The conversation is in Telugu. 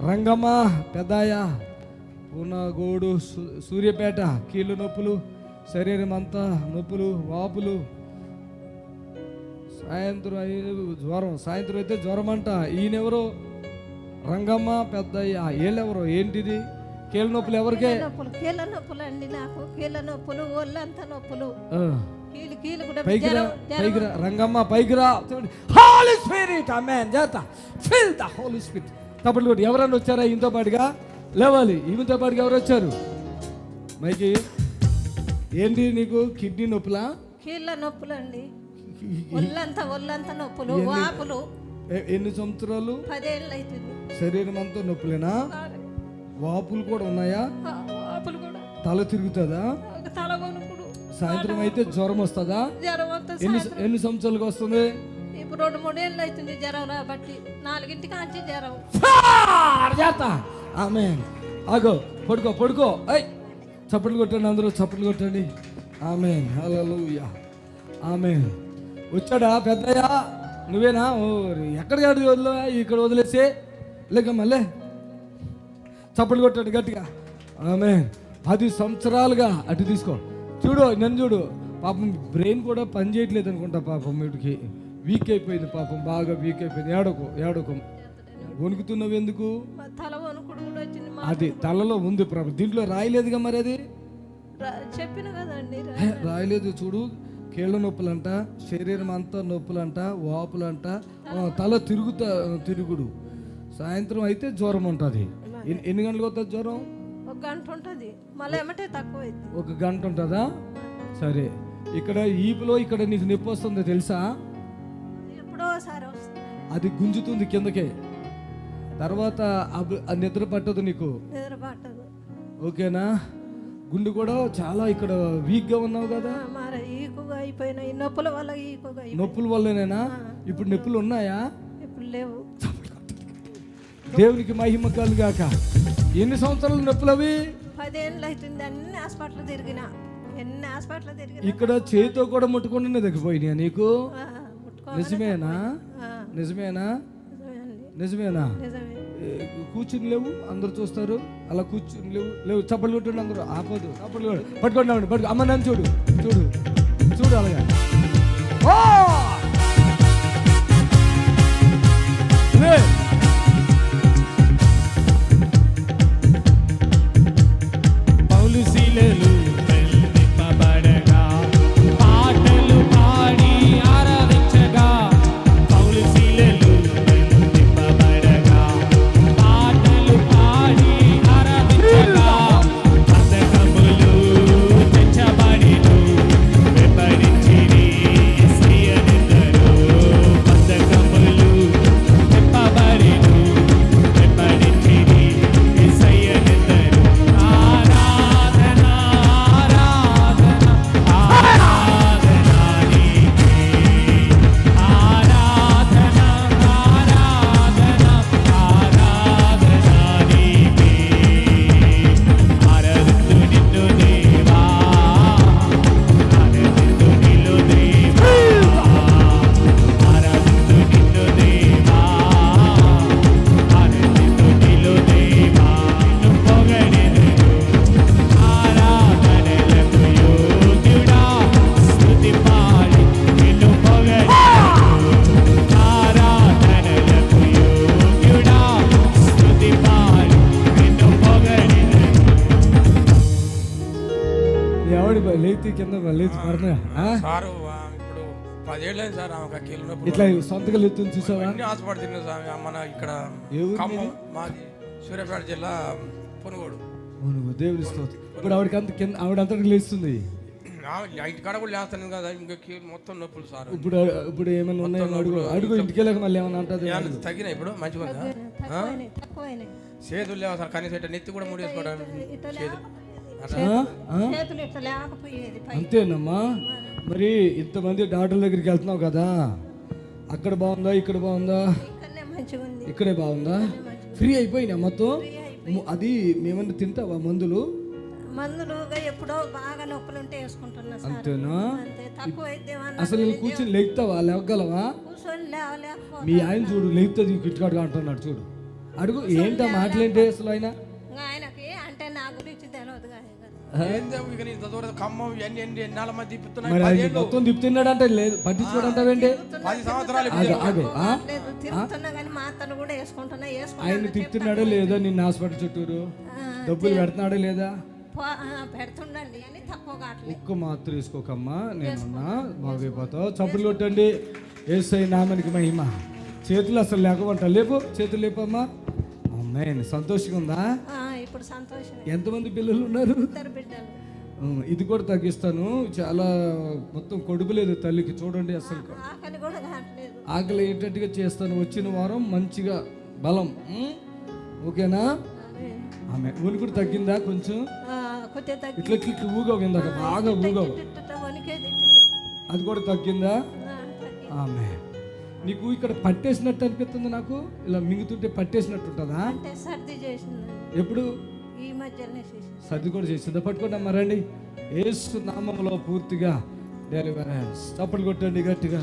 రంగమ్మ పెద్దాయ, పూనగోడు, సూర్యపేట, కీళ్ళు నొప్పులు, శరీరం అంతా నొప్పులు, వాపులు, సాయంత్రం అయితే జ్వరం అంట. ఈయనెవరు? రంగమ్మ పెద్దయ్య. వీళ్ళెవరు? ఏంటిది? కీళ్ళ నొప్పులు ఎవరికే? కీళ్ళ నొప్పులు అండి. నాకు కీళ్ళ నొప్పులు, ఒళ్ళంతా నొప్పులు. పైకి రా రంగమ్మ, పైకి రా. హోలీ స్పిరిట్, ఆమేన్. చేత ఫిల్ ద హోలీ స్పిరిట్. తప్పట్లు కొట్టి. ఎవరన్నా వచ్చారా ఈయనతో పాటుగా? లేవాలి. ఈమెతో పాటుగా ఎవరు వచ్చారు? మైకి, ఏంటి నీకు? కిడ్నీ నొప్పులా? కీళ్ళ నొప్పులు అండి. ఒళ్ళంతా నొప్పులు, వాపులు. ఎన్ని సంవత్సరాలు? 10 ఏళ్ళు అవుతుంది. శరీరం అంతా నొప్పులేనా? వాపులు కూడా ఉన్నాయా? వాపులు కూడా. తల తిరుగుతుందా? తల వణుకుడు. సాయంత్రం అయితే జ్వరం వస్తుందా? జ్వరం వస్తా. ఎన్ని సంవత్సరాలకు వస్తుంది? ఇప్పుడు 2-3 ఏళ్ళు అవుతుంది జ్వరం రాబట్టి. 4ంటికి కాంచి జ్వరం. ఆమేన్. ఆగో, పడుకో. చప్పట్లు కొట్టండి, అందరూ చప్పట్లు కొట్టండి. ఆమేన్, హల్లెలూయా, ఆమేన్. వచ్చాడా పెద్దయ్య? నువ్వేనా? ఎక్కడికి వదిలే? ఇక్కడ వదిలేసే లేక మళ్ళీ చప్పట్లు కొట్టాడు గట్టిగా. ఆమేన్. 10 సంవత్సరాలుగా అటు తీసుకో. చూడు, నన్ను చూడు. పాపం బ్రెయిన్ కూడా పని చేయట్లేదు అనుకుంటా. పాపం వీడికి వీక్ అయిపోయింది. పాపం బాగా వీక్ అయిపోయింది. ఏడోకం వణుకుతున్నావు ఎందుకు? తల వణుకుడు కూడా వచ్చింది. అది తలలో ఉంది ప్రాబ్లం. దీంట్లో రాయలేదుగా మరి. అది చెప్పిన కదండి, రాయలేదు. చూడు, కీళ్ళ నొప్పులంట, శరీరం అంతా నొప్పులంట, వాపులంట, తల తిరుగుడు. సాయంత్రం అయితే జ్వరం ఉంటుంది. ఎన్ని గంటలకు వస్తుంది జ్వరం? 1 గంట ఉంటుంది. మళ్ళీ ఏమంటే తక్కువ అవుతుంది. 1 గంట ఉంటుందా? సరే. ఇక్కడ ఈపులో ఇక్కడ నీకు నొప్పి వస్తుందో తెలుసా? ఎప్పుడో ఒకసారి వస్తుంది. అది గుంజుతుంది కిందకే. తర్వాత నిద్ర పట్టదు నీకు. నిద్ర పట్టదు. ఓకేనా? గుండు కూడా చాలా ఇక్కడ వీక్గా ఉన్నావు కదా. ఈకుగా అయిపోయినాయి. నొప్పుల వల్లనేనా? ఇప్పుడు నొప్పులు ఉన్నాయా? ఇప్పుడు లేవు. దేవునికి మహిమ కలుగాక. ఎన్ని సంవత్సరాలు నొప్పులు అవి? 10 ఏళ్ళు అవుతుంది. అన్ని హాస్పిటల్ తిరిగినా. ఇక్కడ చేతితో కూడా ముట్టుకుంటూనే తగ్గిపోయినాయా నీకు? నిజమేనా? కూర్చుని లేవు, అందరు చూస్తారు. అలా కూర్చుని లేవు. చప్పట్లు కొట్టండి అందరూ. ఆపదు. చప్పట్లు పట్టుకోండి. అమ్మ నన్ను చూడు అలాగా. పౌలుశీలలు నింపబడగా, పాటలు పాడి ఆరాధించగా. పౌలుశీలలు నింపబడగా, పాటలు పాడి ఆరాధించగా. పథకములు తెచ్చబడిను, వెంబడించిరి యేసయ్యనిద్దరు. పథకములు నింపబడిను, వెంబడించిరి యేసయ్యనిద్దరు. ఇట్లా సొంతగా ఎత్తుని చూసావా? హాస్పిటల్ తిన్నా స్వామి. మన ఇక్కడ మాది సూర్యాపేట జిల్లా పొనుగోడు. దేవుని స్తోత్రం. ఇప్పుడు ఆవిడంతా లేస్తుంది. ఇంటి కాడ కూడా లేస్తాను కదా. ఇంకా మొత్తం నొప్పులు సార్. ఇప్పుడు ఏమైనా ఉన్నాయో అడుగు. ఇంటికి వెళ్ళక మళ్ళీ ఏమన్నా అంటే తగ్గినా ఇప్పుడు మంచిగా చేతులు లేవు సార్. కనీసం నెత్తి కూడా ముడేసుకోవడం. అంతేనమ్మా. మరి ఇంతమంది డాక్టర్ దగ్గరికి వెళ్తున్నావు కదా, అక్కడ బాగుందా ఇక్కడ బాగుందా? ఇక్కడే బాగుందా? ఫ్రీ అయిపోయినా మొత్తం? అది మేమన్నా తింటావా మందులు? ఎప్పుడో బాగా నొప్పులు ఉంటే వేసుకుంటున్నా. అంతేనా? అసలు నేను కూర్చొని లేగుతావా? లేవగలవా? మీ ఆయన చూడు లేగుతుంది ఇటుకాడుగా అంటున్నాడు. చూడు అడుగు ఏంటో మాటలేంటి అసలు ఆయన ఇంకా ఆయనకి అంటే నా గురించి తెలియదు కదా. ఏందో ఇక నీ దూరం ఖమ్మం ఎన్ని ఎన్ని ఎన్నాళ్ళ మంది తిప్పుతున్నాయి మరి ఆయన 10 ఏళ్ళు మొత్తం తిప్పుతున్నాడంటే లేదు పట్టించుకోడంటావేంటి 10 సంవత్సరాలు ఆగు ఆగు ఆ? లేదు తిరుగుతున్నా కానీ మా అత్తను కూడా వేసుకుంటున్నా ఆయన తిప్పుతున్నాడో లేదో నిన్న హాస్పిటల్ చుట్టూరు డబ్బులు పెడుతున్నాడో లేదా పెడుతుండండి అని తక్కువ కావట్లేదు. ఒక్క మాత్రం వేసుకోకమ్మా నేనున్నా బాగైపోతావు. చప్పులు కొట్టండి. యేసయ్య నామానికి మహిమ. చేతులు అసలు లేకపోంట లేపు, చేతులు లేపమ్మా. అమ్మాయి సంతోషంగా ఉందా? ఇప్పుడు సంతోషం. ఎంతమంది పిల్లలు ఉన్నారు? 2 బిడ్డలు. ఇది కూడా తగ్గిస్తాను. చాలా మొత్తం కొడుకులేదు తల్లికి చూడండి. అసలు ఆకలి కూడా కావట్లేదు. ఆకలి ఏంటట్టుగా చేస్తాను. వచ్చిన వారం మంచిగా బలం. ఓకేనా? ఆమె ఊని కూడా తగ్గిందా కొంచెం? కొద్దిగా తగ్గి ఇట్లా ఇట్లా ఊగావు ఇందాక బాగా ఊగావు. వణికేది. అది కూడా తగ్గిందా? ఆమె నీకు ఇక్కడ పట్టేసినట్టు అనిపిస్తుంది. నాకు ఇలా మింగుతుంటే పట్టేసినట్టు ఉంటుందా? అంటే సర్ది చేసింది. ఎప్పుడు? ఈ మధ్యనే చేసింది. సర్ది కూడా చేసిందా? పట్టుకోండి అమ్మా రండి. యేసు నామములో పూర్తిగా డెలివరెన్స్. చప్పట్లు కొట్టండి గట్టిగా.